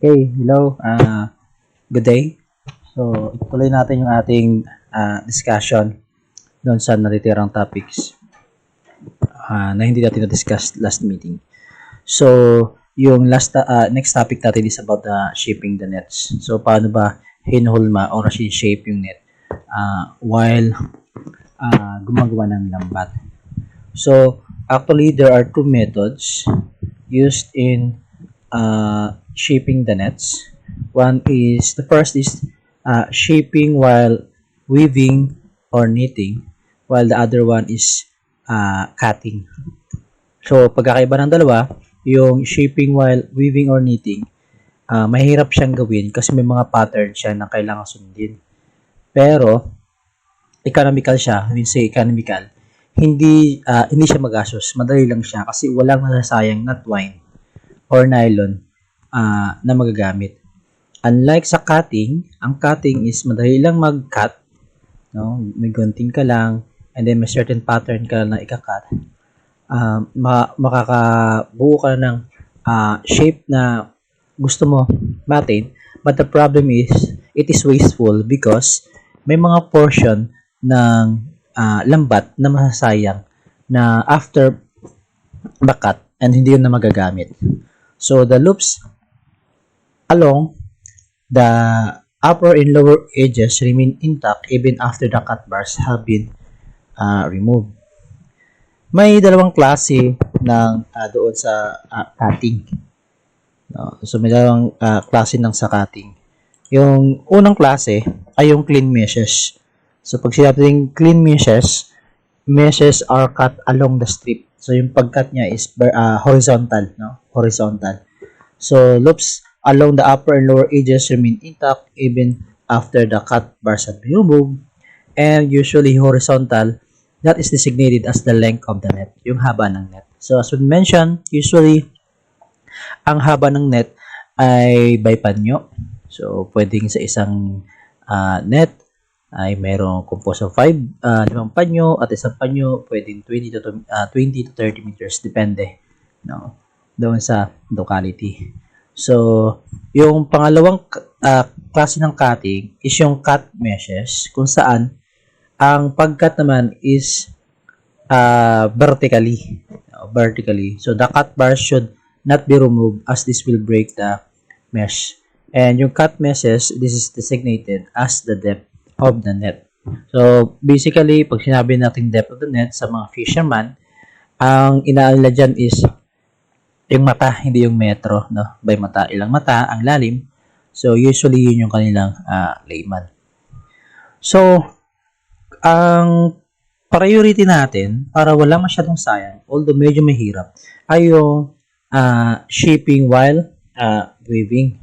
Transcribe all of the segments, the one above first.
Okay, hello. Good day. So, ituloy natin yung ating discussion doon sa natitirang topics na hindi natin na-discuss last meeting. So, yung next topic natin is about shaping the nets. So, paano ba hinulma or shape yung net while gumagawa ng lambat. So, actually, there are two methods used in shaping the nets. The first is shaping while weaving or knitting, while the other one is cutting. So, pagkakaiba ng dalawa, yung shaping while weaving or knitting, mahirap siyang gawin kasi may mga pattern siya na kailangan sundin. Pero, economical siya. When say economical, hindi siya magastos. Madali lang siya kasi walang nasasayang na twine or nylon na magagamit. Unlike sa cutting, ang cutting is madali lang mag-cut. No? May gunting ka lang and then may certain pattern ka na ika-cut. Makakabuo ka ng shape na gusto mo matin. But the problem is, it is wasteful because may mga portion ng lambat na masasayang na after bakat and hindi yun na magagamit. So, the loops along the upper and lower edges remain intact even after the cut bars have been removed. May dalawang klase ng doon sa cutting. No? So, may dalawang klase ng sa cutting. Yung unang klase ay yung clean meshes. So, pag sinabing clean meshes are cut along the strip. So, yung pagkat niya is horizontal, no? Horizontal. So, loops along the upper and lower edges remain intact even after the cut bars have been removed. And usually horizontal, that is designated as the length of the net, yung haba ng net. So, as we mentioned, usually, ang haba ng net ay by panyo. So, pwedeng sa isang net ay mayroong composed of 5 panyo at isang panyo pwedeng 20 to 30 meters depende, no, doon sa locality. So, yung pangalawang klase ng cutting is yung cut meshes kung saan ang pagkat naman is vertically. So, the cut bars should not be removed as this will break the mesh. And yung cut meshes, this is designated as the depth of the net. So, basically, pag sinabi natin depth of the net sa mga fisherman, ang inaalala dyan is yung mata, hindi yung metro, no? By mata, ilang mata, ang lalim. So, usually, yun yung kanilang layman. So, ang priority natin, para wala masyadong sayang, although medyo mahirap, ay yung shaping while weaving.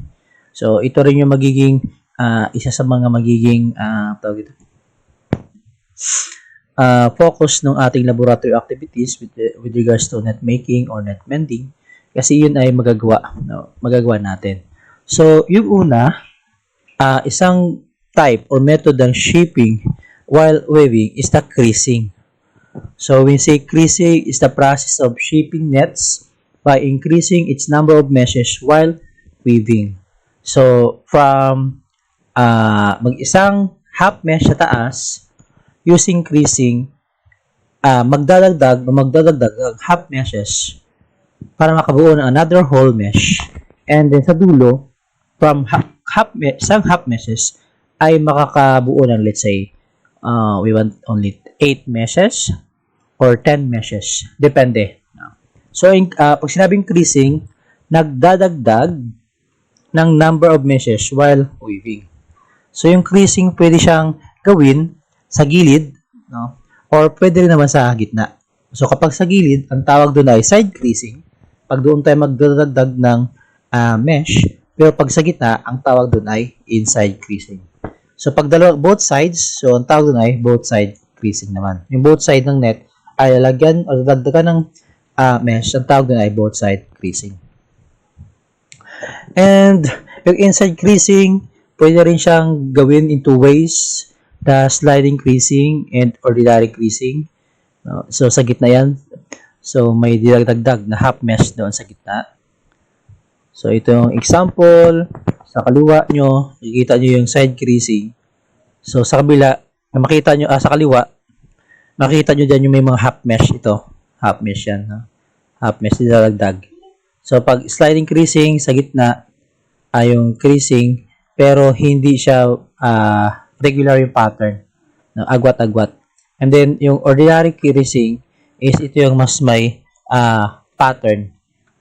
So, ito rin yung magiging isa sa mga magiging focus ng ating laboratory activities with regards to net making or net mending kasi yun ay magagawa natin. So, yung una, isang type or method ng shaping while weaving is the creasing. So, when we say creasing is the process of shaping nets by increasing its number of meshes while weaving. So, from mag-isang half mesh sa taas, using creasing, magdadagdag ng half meshes para makabuo ng another whole mesh. And then sa dulo, from isang half meshes ay makakabuo ng, let's say, we want only 8 meshes or 10 meshes. Depende. So, pag sinabing creasing, nagdadagdag ng number of meshes while weaving. So, yung creasing pwede siyang gawin sa gilid, no? Or pwede rin naman sa gitna. So, kapag sa gilid, ang tawag doon ay side creasing. Pag doon tayo magdadagdag ng mesh, pero pag sa gitna, ang tawag doon ay inside creasing. So, pag both sides, so ang tawag doon ay both side creasing naman. Yung both side ng net ay lalagyan o dagdagan ng mesh, ang tawag doon ay both side creasing. And yung inside creasing, pwede rin siyang gawin in two ways. The sliding creasing and ordinary creasing. So, sa gitna yan. So, may dinagdag na half mesh doon sa gitna. So, ito yung example. Sa kaliwa nyo, nakikita nyo yung side creasing. So, sa kabila, makita nyo, sa kaliwa, makita nyo dyan yung may mga half mesh ito. Half mesh yan. No? Half mesh, nilalagdag. So, pag sliding creasing, sa gitna, yung creasing, pero hindi siya regular yung pattern. No? Agwat-agwat. And then, yung ordinary creasing is ito yung mas may pattern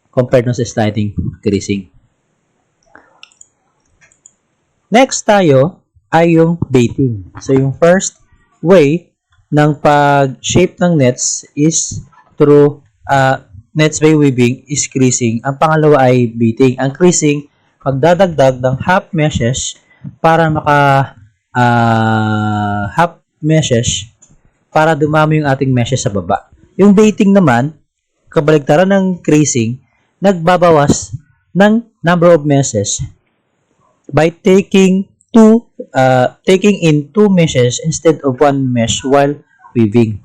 compared no sa sliding creasing. Next tayo ay yung baiting. So, yung first way ng pag-shape ng nets is through nets by weaving is creasing. Ang pangalawa ay baiting. Ang creasing, pagdadagdag ng half meshes para half meshes para dumami yung ating meshes sa baba. Yung baiting naman, kabaligtaran ng creasing, nagbabawas ng number of meshes by taking in two meshes instead of one mesh while weaving.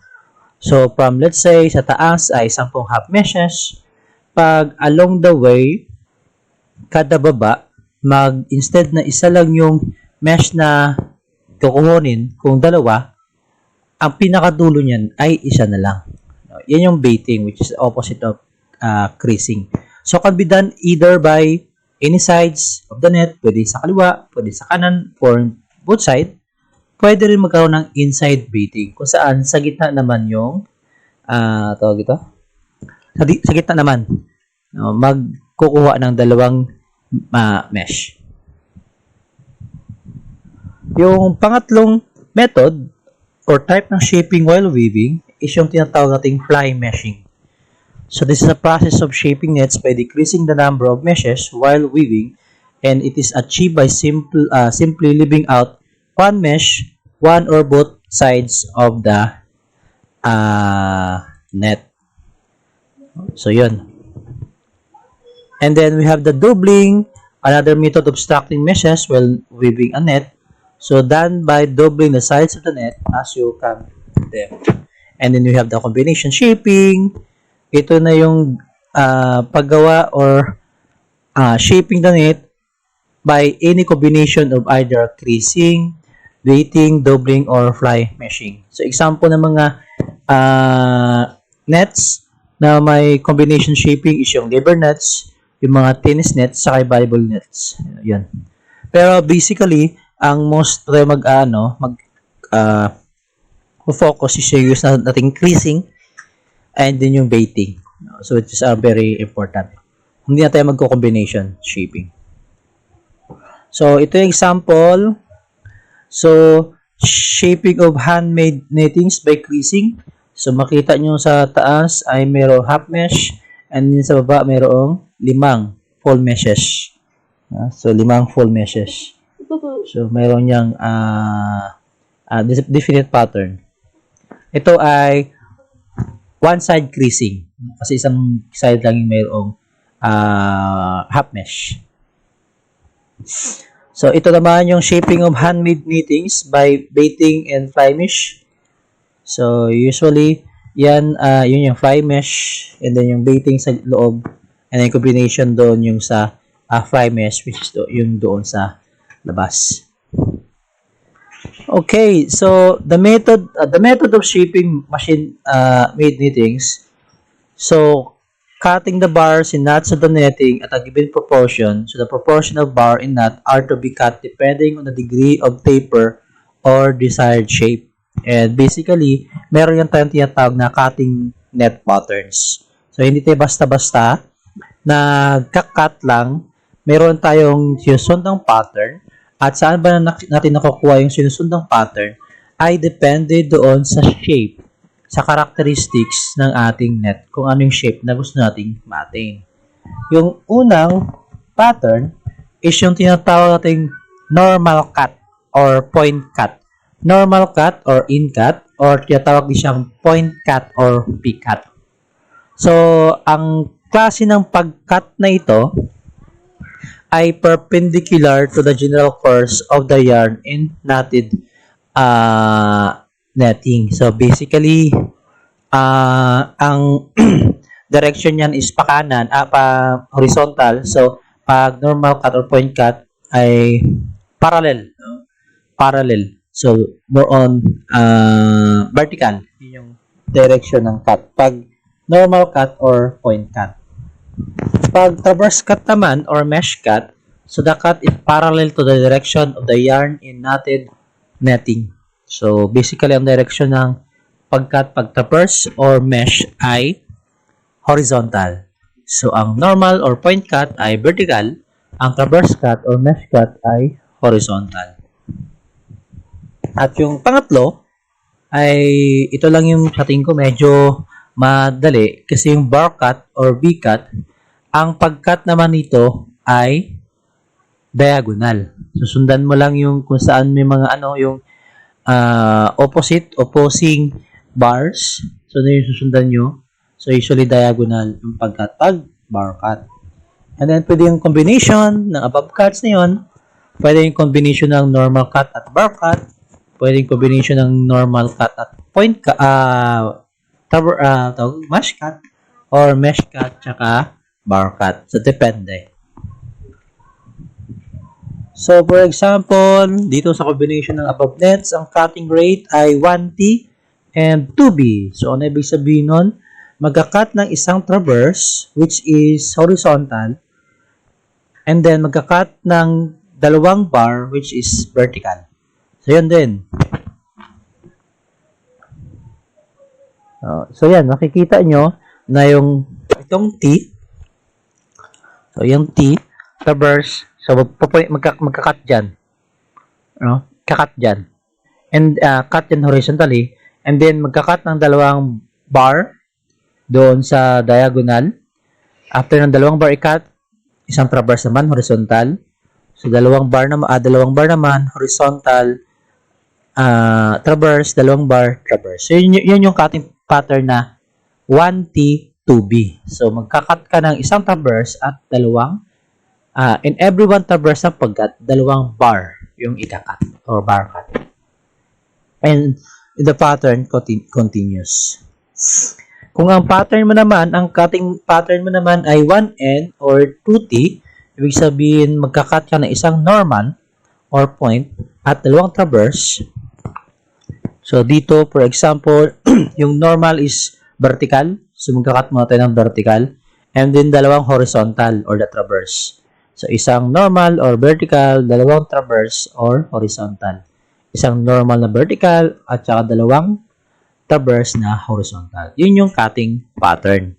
So, from let's say sa taas ay 10 half meshes, pag along the way, kada baba, instead na isa lang yung mesh na kukuhonin, kung dalawa, ang pinakadulo niyan ay isa na lang. Yan yung baiting, which is the opposite of creasing. So, can be done either by any sides of the net, pwede sa kaliwa, pwede sa kanan, for both side. Pwede rin magkaroon ng inside baiting, kung saan sa gitna naman yung tawag ito? Sa gitna naman, magkukuha ng dalawang mesh. Yung pangatlong method or type ng shaping while weaving is yung tinatawag nating fly meshing. So this is a process of shaping nets by decreasing the number of meshes while weaving, and it is achieved by simply leaving out one mesh, one or both sides of the net. So yun. And then we have the doubling, another method of stacking meshes while weaving a net. So done by doubling the sides of the net as you can there. And then we have the combination shaping. Ito na yung paggawa or shaping the net by any combination of either creasing, baiting, doubling, or fly meshing. So, example ng mga nets na may combination shaping is yung lever nets, yung mga tennis nets, saka volleyball nets. Yan. Pero basically, ang most tayo focus is yung use nating creasing and then yung baiting. So, it is very important. Hindi na tayo magko-combination shaping. So, ito yung example. So, shaping of handmade nettings by creasing. So, makita nyo sa taas ay mayroong half mesh and din sa baba mayroong 5 full meshes. So, 5 full meshes. So, mayroong niyang definite pattern. Ito ay one side creasing. Kasi isang side lang yung mayroong half mesh. So, ito naman yung shaping of handmade knittings by baiting and fly mesh. So, usually, yun yung fly mesh and then yung baiting sa loob and then combination doon yung sa fly mesh which is yung doon sa labas. Okay, so the method of shaping machine made knittings. So, cutting the bars and knots of the netting at a given proportion. So, the proportion of bar and knot are to be cut depending on the degree of taper or desired shape. And basically, meron yung tayong tinatawag na cutting net patterns. So, hindi tayo basta-basta nagka-cut lang. Meron tayong sinusundang pattern. At saan ba natin nakukuha yung sinusundang pattern ay depende doon sa shape, sa characteristics ng ating net, kung ano yung shape na gusto nating ma-attain. Yung unang pattern is yung tinatawag nating normal cut or point cut. Normal cut or in cut or tinatawag din siyang point cut or P-cut. So, ang klase ng pag-cut na ito ay perpendicular to the general course of the yarn in knotted netting. So, basically, ang direction niyan is pa horizontal. So, pag normal cut or point cut ay parallel. No? Parallel. So, more on vertical. Yun yung direction ng cut. Pag normal cut or point cut. Pag traverse cut naman or mesh cut, so the cut is parallel to the direction of the yarn in knotted netting. So, basically, ang direction ng pag-cut, pag-traverse or mesh ay horizontal. So, ang normal or point cut ay vertical, ang traverse cut or mesh cut ay horizontal. At yung pangatlo ay ito lang yung sa tingin ko medyo madali kasi yung bar cut or V-cut, ang pag-cut naman nito ay diagonal. Susundan mo lang yung kung saan may mga yung opposing bars. So, na yung susundan nyo. So, usually diagonal yung pag-cut pag bar cut. And then, pwede yung combination ng above cuts na yun. Pwede yung combination ng normal cut at bar cut. Pwede yung combination ng normal cut at point cut, mesh cut, or mesh cut, tsaka bar cut. So, depende. So, for example, dito sa combination ng above nets, ang cutting rate ay 1T and 2B. So, ano ibig sabihin nun? Magka-cut ng isang traverse, which is horizontal, and then magka-cut ng dalawang bar, which is vertical. So, yan din. So, yan. Makikita nyo na yung itong T. So, yung T, traverse. So, magka-cut dyan. Kakat dyan. And, cut dyan horizontally. And then, magka-cut ng dalawang bar doon sa diagonal. After ng dalawang bar i-cut, isang traverse naman, horizontal. So, dalawang bar naman, horizontal, traverse, dalawang bar, traverse. So, yun yung cutting pattern na 1T, 2B. So, magka-cut ka ng isang traverse at dalawang, in every one traverse na pag-cut, dalawang bar yung ika-cut or bar cut. And the pattern continues. Kung ang pattern mo naman, ang cutting pattern mo naman ay 1N or 2T, ibig sabihin magka-cut ka ng isang normal or point at dalawang traverse. So, dito, for example, yung normal is vertical. So, magka-cut muna tayo ng vertical. And then, dalawang horizontal or the traverse. So, isang normal or vertical, dalawang traverse or horizontal. Isang normal na vertical at saka dalawang traverse na horizontal. Yun yung cutting pattern.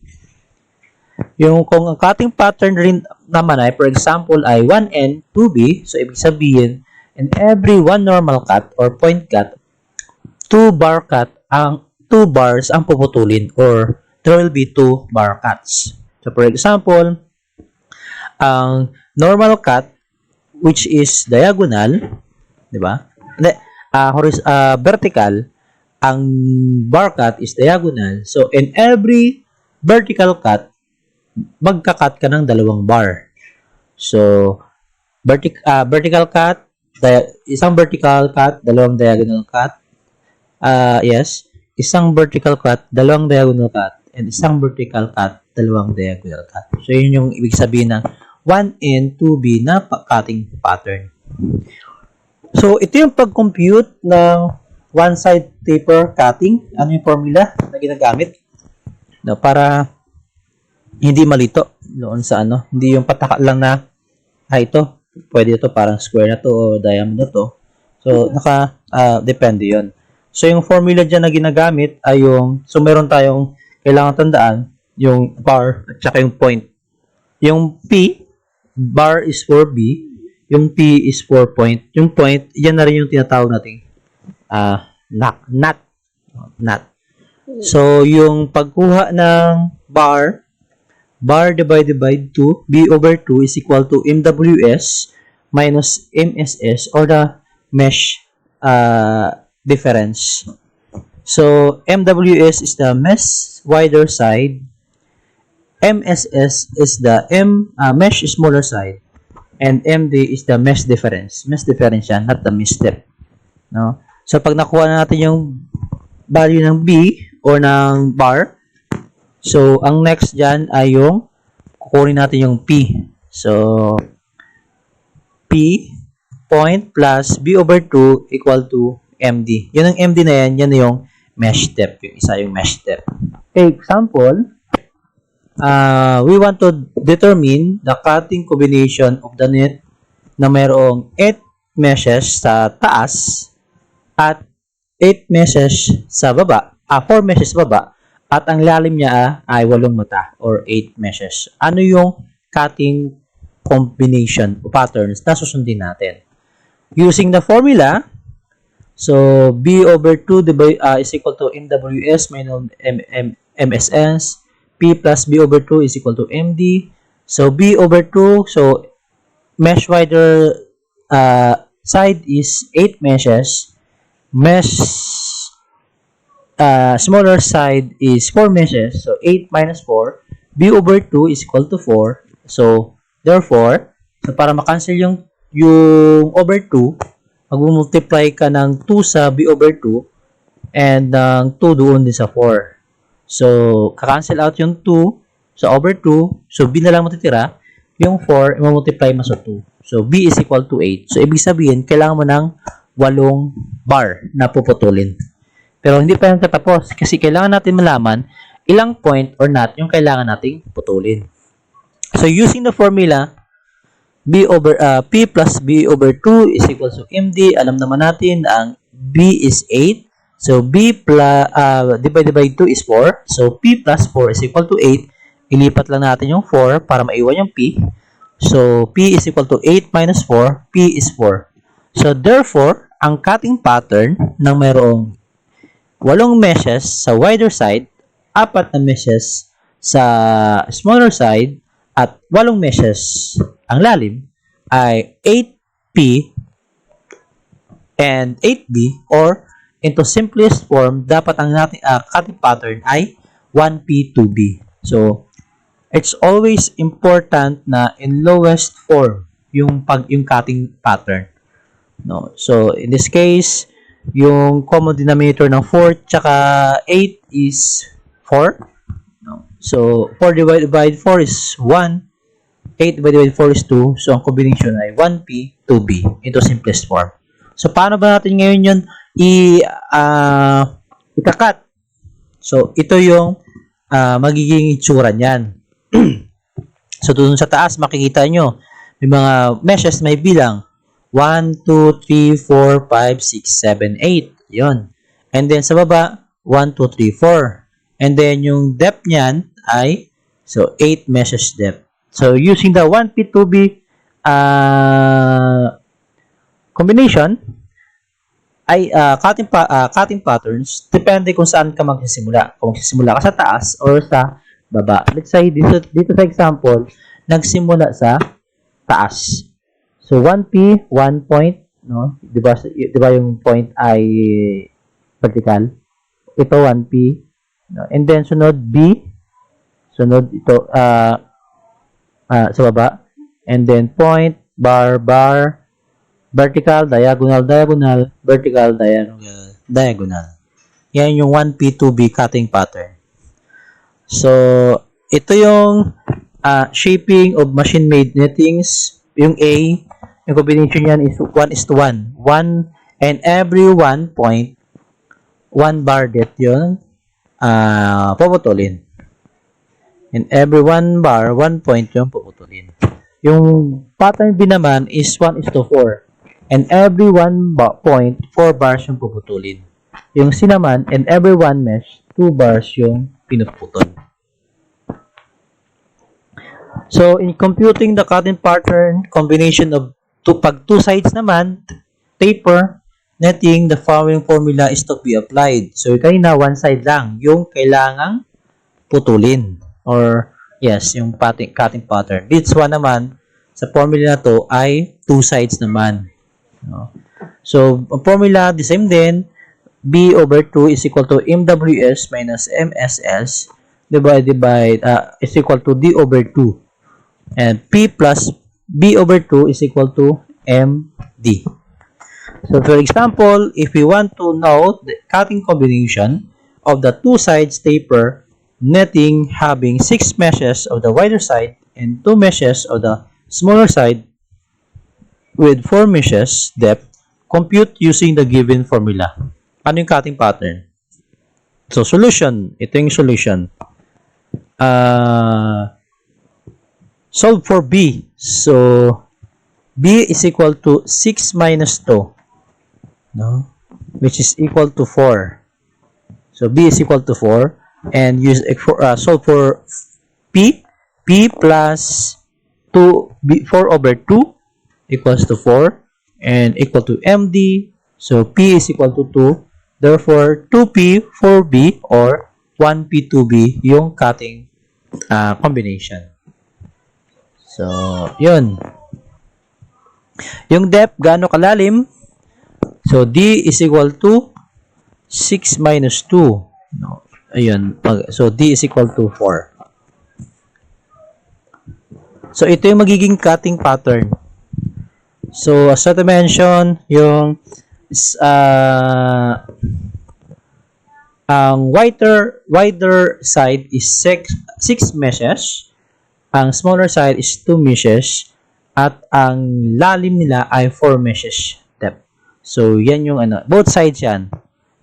Yung kung ang cutting pattern rin naman ay, for example, ay 1N, 2B. So, ibig sabihin, in every one normal cut or point cut, 2 bar cut, ang 2 bars ang puputulin or there will be 2 bar cuts. So, for example, ang normal cut, which is diagonal, di ba? Vertical, ang bar cut is diagonal. So, in every vertical cut, magka-cut ka ng dalawang bar. So, vertical cut, isang vertical cut, dalawang diagonal cut. Yes, isang vertical cut, dalawang diagonal cut, and isang vertical cut, dalawang diagonal cut. So, yun yung ibig sabihin ng 1N, 2B na cutting pattern. So, ito yung pag-compute ng one-side taper cutting. Ano yung formula na ginagamit? No, para hindi malito doon sa hindi yung pataka lang na ito, pwede ito parang square na to o diameter to. So, depende yon. So, yung formula dyan na ginagamit ay so meron tayong kailangan tandaan, yung bar at saka yung point. Yung P, bar is for B, yung P is for point. Yung point, yan na rin yung tinatawag natin knot. So, yung pagkuha ng bar divided by 2, B over 2 is equal to MWS minus MSS or the mesh difference. So, MWS is the mesh wider side, MSS is the mesh smaller side, and MD is the mesh difference. Mesh difference yan, not the mesh step. No? So, pag nakuha na natin yung value ng B or ng bar, so, ang next dyan ay yung kukunin natin yung P. So, P point plus B over 2 equal to MD. Yun ang MD na yan na yung mesh depth. Yung isa yung mesh depth. Okay, example, we want to determine the cutting combination of the net na mayroong 8 meshes sa taas at 8 meshes sa baba, 4 meshes sa baba, at ang lalim niya ay 8 mata or 8 meshes. Ano yung cutting combination o patterns na susundin natin? Using the formula, so B over 2 is equal to MWS minus MSS, P plus B over 2 is equal to MD. So B over 2, so mesh wider side is 8 meshes. Mesh smaller side is 4 meshes. So 8 minus 4, B over 2 is equal to 4. So therefore, so para makancel yung over 2, mag-multiply ka ng 2 sa B over 2 and ng 2 doon din sa 4. So, kakancel out yung 2 sa over 2. So, B na lang matitira. Yung 4, i-multiply mo sa 2. So, B is equal to 8. So, ibig sabihin, kailangan mo ng 8 bar na puputulin. Pero hindi pa yung tatapos kasi kailangan natin malaman ilang point or not yung kailangan nating putulin. So, using the formula, P plus B over 2 is equal to MD. Alam naman natin ang B is 8. So, B plus, divided by 2 is 4. So, P plus 4 is equal to 8. Ilipat lang natin yung 4 para maiwan yung P. So, P is equal to 8 minus 4. P is 4. So, therefore, ang cutting pattern ng mayroong 8 meshes sa wider side, 4 na meshes sa smaller side, at 8 meshes ang lalim ay 8P and 8B, or into simplest form, dapat ang nating cutting pattern ay 1P, 2B. So, it's always important na in lowest form yung cutting pattern. No? So, in this case, yung common denominator ng 4 tsaka 8 is 4. No? So, 4 divided by 4 is 1. 8 divided by 4 is 2. So, ang combination ay 1P, 2B into simplest form. So, paano ba natin ngayon yun ikakat? So, ito yung magiging itsura niyan. So, doon sa taas, makikita nyo, may mga meshes may bilang 1, 2, 3, 4, 5, 6, 7, 8. Yun. And then, sa baba, 1, 2, 3, 4. And then, yung depth niyan ay, so, 8 meshes depth. So, using the 1P, 2B combination, ay cutting patterns, depende kung saan ka magsisimula. Kung magsisimula ka sa taas or sa baba. Let's say, dito sa example, nagsimula sa taas. So, 1P, 1 point, no? Diba yung point ay vertical? Ito, 1P. No? And then, sunod, B. Sunod, ito, sa baba. And then, point, bar, vertical, diagonal, vertical, diagonal. Yan yung 1P, 2B cutting pattern. So, ito yung shaping of machine-made nettings. Yung A, yung combination yan is 1:1. 1 and every 1 point, 1 bar depth yun, puputulin. And every 1 bar, 1 point yung puputulin. Yung pattern B naman is 1:4. And every 1 point, 4 bars yung puputulin. Yung C naman, and every 1 mesh, 2 bars yung pinuputol. So, in computing the cutting pattern combination of pag 2 sides naman, taper, netting, the following formula is to be applied. So, kanina 1 side lang, yung kailangang putulin. Or, yes, yung cutting pattern. This one naman, sa formula na to ay 2 sides naman. No? So, ang formula, the same din, B over 2 is equal to MWS minus MSS divided by, is equal to D over 2. And P plus B over 2 is equal to MD. So, for example, if we want to know the cutting combination of the 2 sides taper netting having 6 meshes of the wider side and 2 meshes of the smaller side with 4 meshes depth, compute using the given formula. Ano yung cutting pattern? So, solution. Ito yung solution. Solve for B. So, B is equal to 6 minus 2. No? Which is equal to 4. So, B is equal to 4. And use solve for P. P plus 2, B, 4 over 2 equals to 4. And equal to MD. So, P is equal to 2. Therefore, 2P, 4B, or 1P, 2B yung cutting combination. So, yun. Yung depth, gaano kalalim? So, D is equal to 6 minus 2. No. Ayun. So, D is equal to 4. So, ito yung magiging cutting pattern. So, as I mentioned, yung ang wider side is 6 meshes. Ang smaller side is 2 meshes. At ang lalim nila ay 4 meshes depth. So, yan yung both sides yan.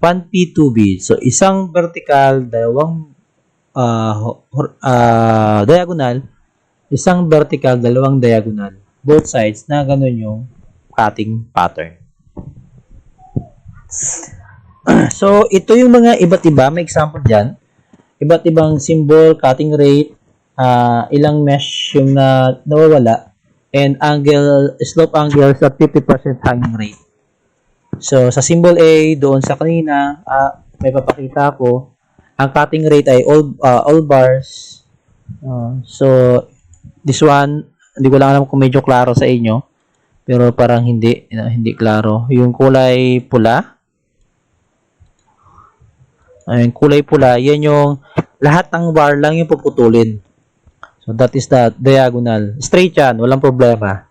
1P, 2B. So, isang vertical, dalawang diagonal, isang vertical, dalawang diagonal. Both sides na ganun yung cutting pattern. So, ito yung mga iba't iba. May example dyan. Iba't ibang symbol, cutting rate, ilang mesh yung nawawala, and slope angle sa 50% hanging rate. So, sa symbol A, doon sa kanina, may papakita ko, ang cutting rate ay all bars. So, this one, hindi ko lang alam kung medyo klaro sa inyo, pero parang hindi klaro. Yung kulay pula, yan yung lahat ng bar lang yung puputulin. So, that is the diagonal. Straight yan, walang problema.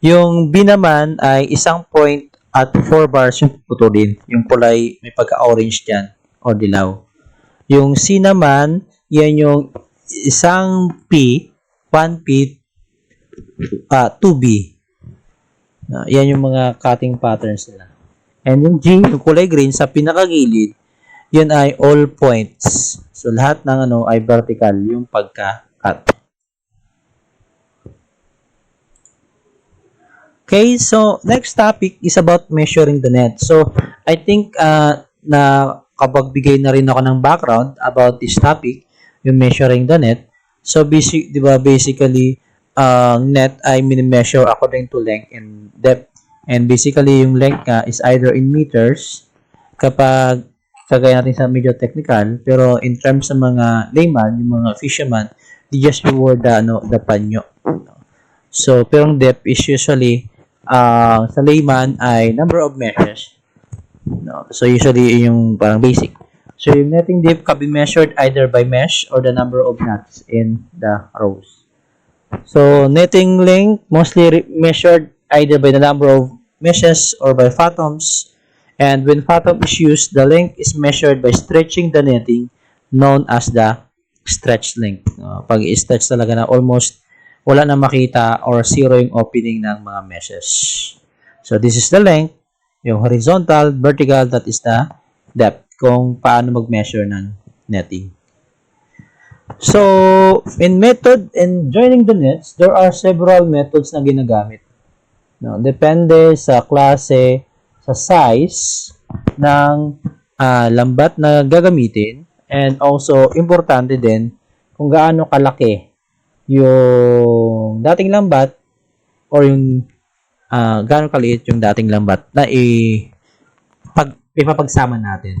Yung B naman ay isang point at 4 bars yung puputulin. Yung kulay, may pagka-orange dyan, o dilaw. Yung C naman, yan yung isang P, 1P, 2B. Yan yung mga cutting patterns nila. And yung G, yung kulay green, sa pinakagilid, yun ay all points. So, lahat ng ay vertical yung pagka-cut. Okay, so next topic is about measuring the net. So, I think na kapagbigay na rin ako ng background about this topic, yung measuring the net. So, basically, net ay mini-measure according to length and depth. And basically, yung length is either in meters, kapag kagaya natin sa medyo technical, pero in terms sa mga layman, yung mga fisherman, they just reward the panyo. So, pero yung depth is usually sa layman ay number of meshes. So, usually yung parang basic. So, yung netting depth can be measured either by mesh or the number of knots in the rows. So, netting length mostly measured either by the number of meshes or by fathoms. And when fathom is used, the length is measured by stretching the netting known as the stretch length. Pag i-stretch talaga na almost wala na makita or zero yung opening ng mga meshes. So, this is the length. Yung horizontal, vertical, that is the depth. Kung paano mag-measure ng netting. So, in method and joining the nets, there are several methods na ginagamit. Depende sa klase, sa size ng lambat na gagamitin, and also importante din kung gaano kalaki yung dating lambat or yung gaano kaliit yung dating lambat na ipapagsama natin.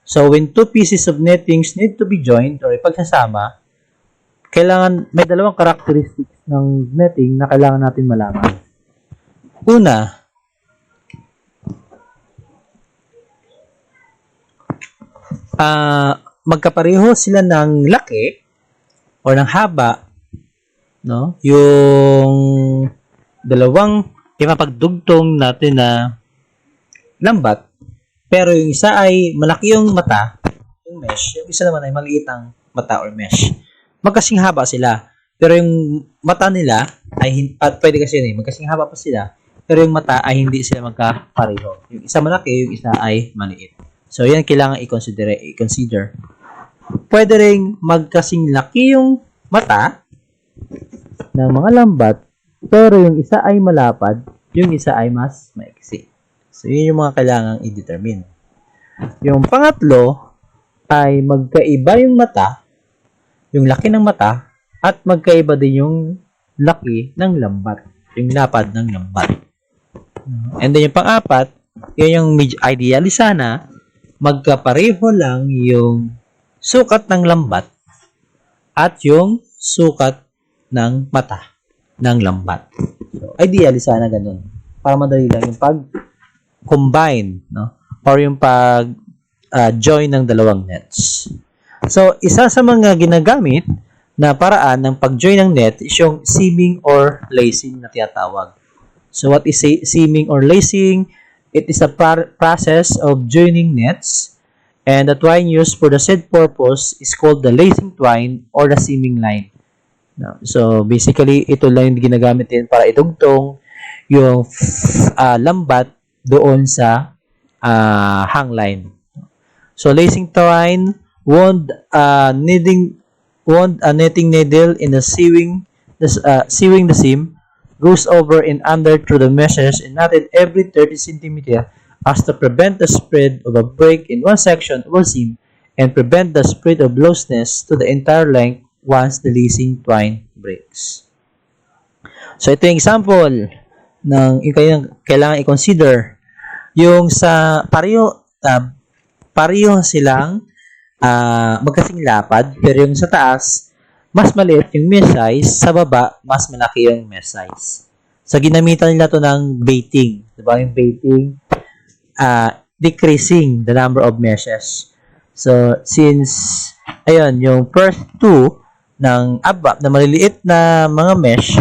So, when two pieces of nettings need to be joined or ipagsasama, kailangan may dalawang characteristics ng netting na kailangan natin malaman. Una, magkapareho sila ng laki or ng haba, no? Yung dalawang ipapagdugtong natin na lambat, pero yung isa ay malaki yung mata, yung mesh, yung isa naman ay maliit ang mata or mesh. Magkasing haba sila, pero yung mata nila ay pwede kasi yun magkasing haba pa sila, pero yung mata ay hindi sila magkapareho. Yung isa malaki, yung isa ay maliit. So, yan kailangan i-consider. Pwede ring magkasing laki yung mata ng mga lambat, pero yung isa ay malapad, yung isa ay mas maiksi. So, yun yung mga kailangang i-determine. Yung pangatlo ay magkaiba yung mata, yung laki ng mata, at magkaiba din yung laki ng lambat, yung lapad ng lambat. And then yung pang-apat, yun yung ideally sana, magkapareho lang yung sukat ng lambat at yung sukat ng mata ng lambat. So, ideally sana ganun. Para madali lang yung pag-combine, no? Or yung pag-join ng dalawang nets. So, isa sa mga ginagamit na paraan ng pag-join ng net is yung seaming or lacing na tinatawag. So, what is seaming or lacing? It is a process of joining nets, and the twine used for the said purpose is called the lacing twine or the seaming line. No? So, basically, ito lang yung ginagamit din para idugtong yung lambat doon sa hangline. So, lacing twine wound a netting needle in the sewing the seam, goes over and under through the meshes and knotted every 30 cm as to prevent the spread of a break in one section of a seam and prevent the spread of looseness to the entire length once the lacing twine breaks. So, ito yung example ng yung kailangan i-consider. Yung sa pareho silang magkasing lapad, pero yung sa taas, mas maliit yung mesh size, sa baba, mas malaki yung mesh size. So, ginamitan nila to ng baiting. Diba? Yung baiting, decreasing the number of meshes. So, since, ayun, yung first two ng above na maliliit na mga mesh,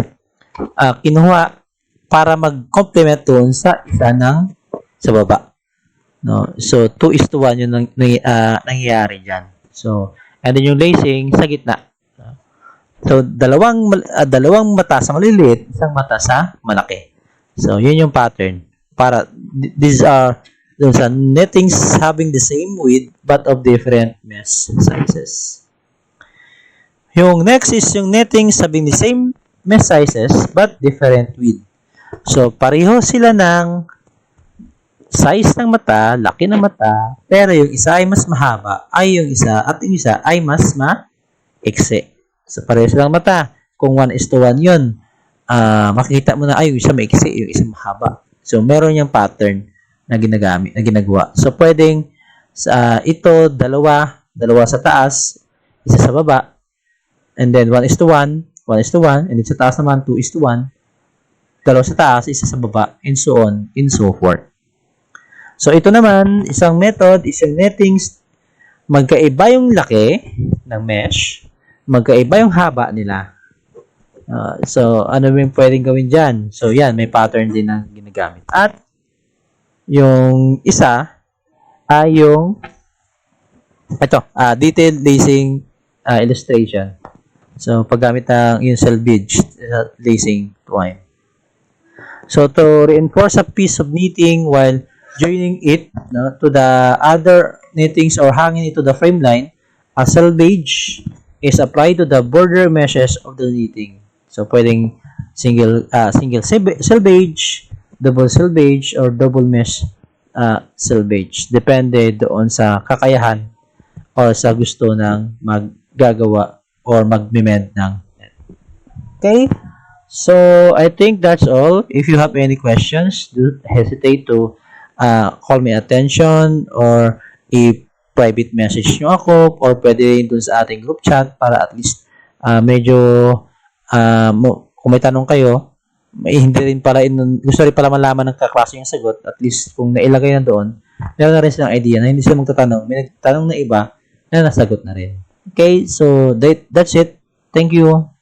kinuha para mag-complement doon sa isa ng sa baba. No? So, 2:1 yung nangyayari dyan. So, and then yung lacing sa gitna. So, dalawang mata sa maliliit, isang mata sa malaki. So, yun yung pattern. Para, these are those nettings having the same width but of different mesh sizes. Yung next is yung nettings having the same mesh sizes but different width. So, pareho sila ng size ng mata, laki ng mata, pero yung isa ay mas mahaba, ay yung isa, at yung isa ay mas maiksi. So, pareho silang mata. Kung 1:1 yun, makikita mo na, ay, yung isa maiksi, yung isa mahaba. So, meron yung pattern na ginagawa. So, pwedeng, ito, dalawa sa taas, isa sa baba, and then 1:1, and then sa taas naman, 2:1, dalawa sa taas, isa sa baba, and so on, and so forth. So, ito naman, isang method, isang nettings, magkaiba yung laki ng mesh, magkaiba yung haba nila. So, ano yung pwedeng gawin dyan? So, yan, may pattern din na ginagamit. At, yung isa, ay yung, detailed lacing illustration. So, paggamit ng yung selvage lacing twine. So, to reinforce a piece of knitting while joining it to the other knittings or hanging it to the frame line, a selvage is applied to the border meshes of the knitting. So, pwedeng single selvage, double selvage, or double mesh selvage. Depende doon sa kakayahan or sa gusto ng maggagawa or mag-mend ng net. Okay? So, I think that's all. If you have any questions, don't hesitate to call me attention or i-private message nyo ako or pwede rin dun sa ating group chat para at least medyo kung may tanong kayo, hindi rin pala gusto rin pala malaman ng kaklase yung sagot, at least kung nailagay na doon, meron na rin silang idea na hindi sila magtatanong. May nagtanong na iba na nasagot na rin. Okay, so that's it. Thank you.